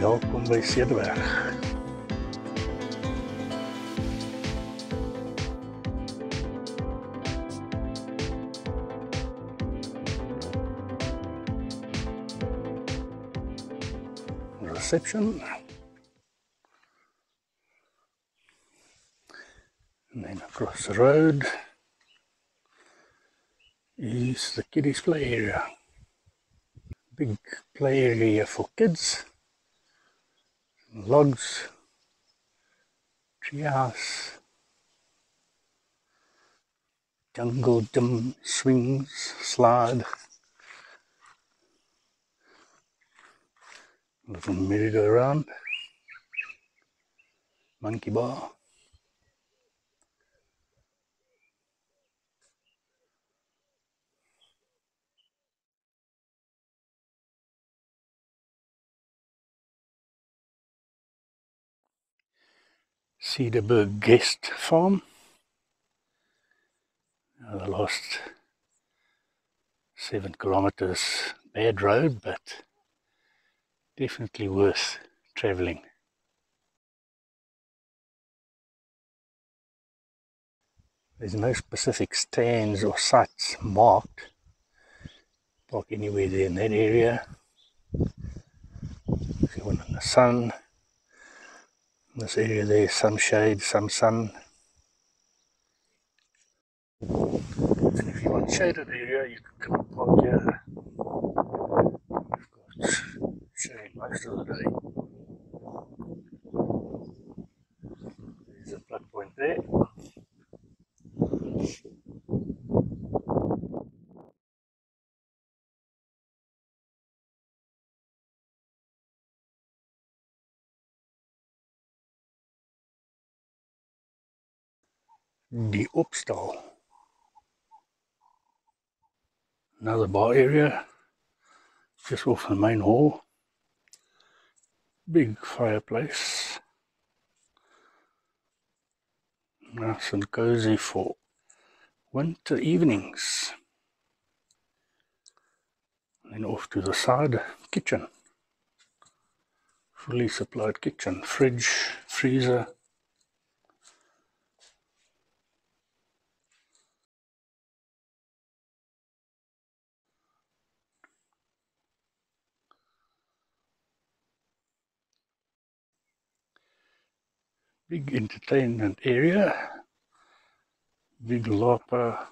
Welkom by Cedarberg. Reception. And then across the road is the kiddies play area. Big play area for kids. Logs, treehouse, jungle gym, swings, slide, little merry-go-round, monkey bar. Cedarberg Guest Farm. The last 7 kilometers bad road, but definitely worth travelling. There's no specific stands or sites marked. Park anywhere there in that area. If you want in the sun, in this area there, some shade, some sun. And if you want shaded area, you can come and park here. We've got shade most of the day. There's a plug point there. The Opstal. Another bar area, just off the main hall. Big fireplace. Nice and cozy for winter evenings. And off to the side, kitchen. Fully supplied kitchen, fridge, freezer. Big entertainment area. Big lapa.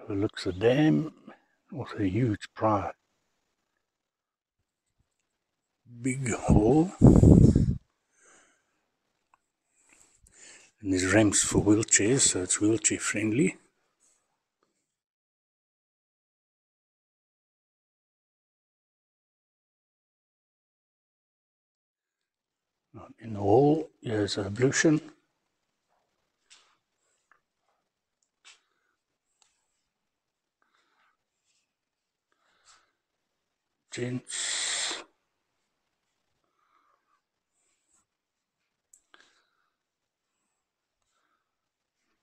Overlooks the dam. Also a huge prior. Big hall. And there's ramps for wheelchairs, so it's wheelchair friendly. In the hall, here's ablution. Gents.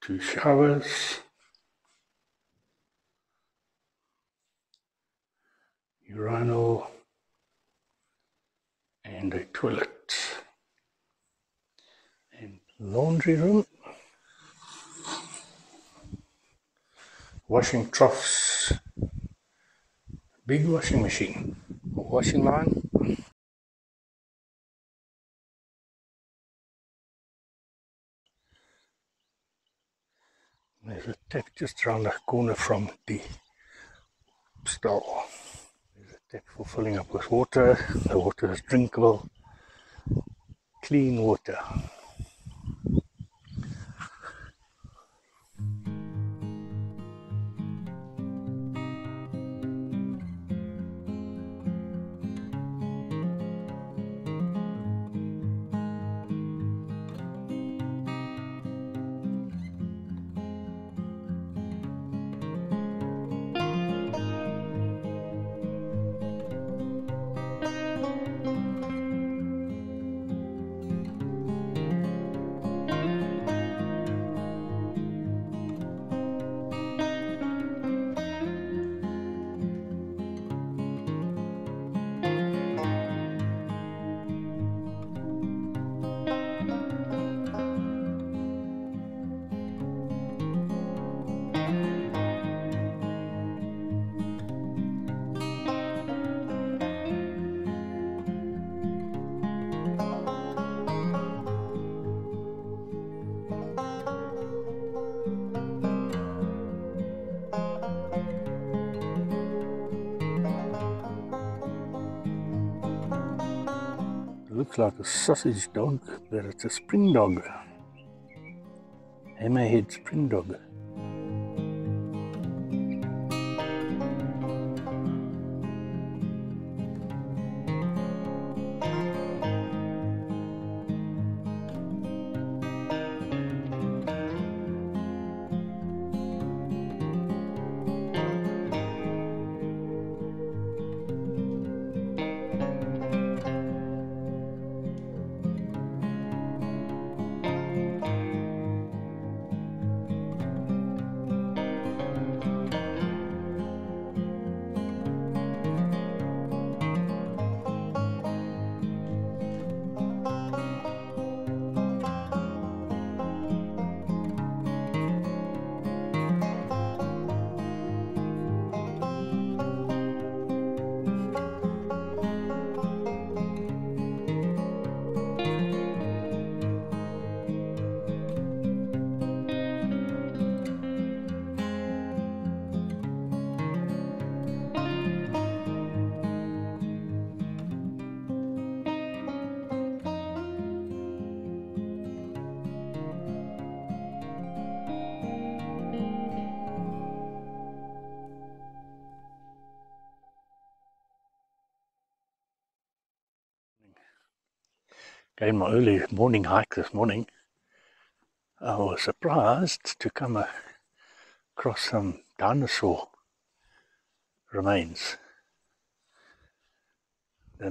2 showers. Urinal. And a toilet. And laundry room. Washing troughs. Big washing machine. Washing line. There's a tap just around the corner from the stall. There's a tap for filling up with water. The water is drinkable, clean water. looks like a sausage dog, but it's a spring dog. Hammerhead spring dog. Going my early morning hike this morning, I was surprised to come across some dinosaur remains. I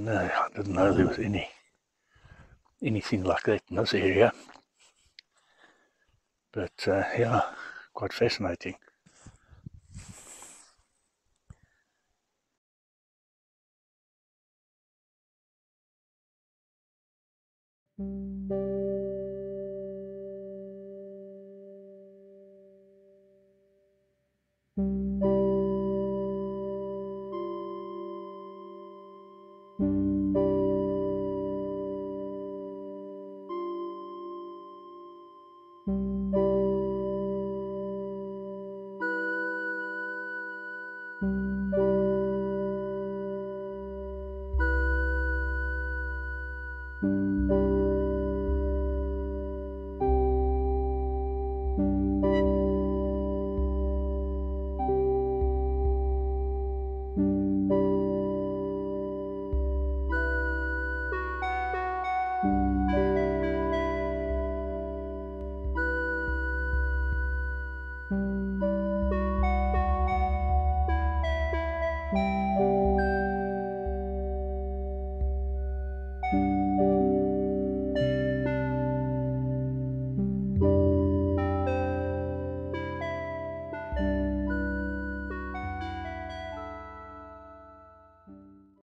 didn't know there was anything like that in this area, but yeah, quite fascinating.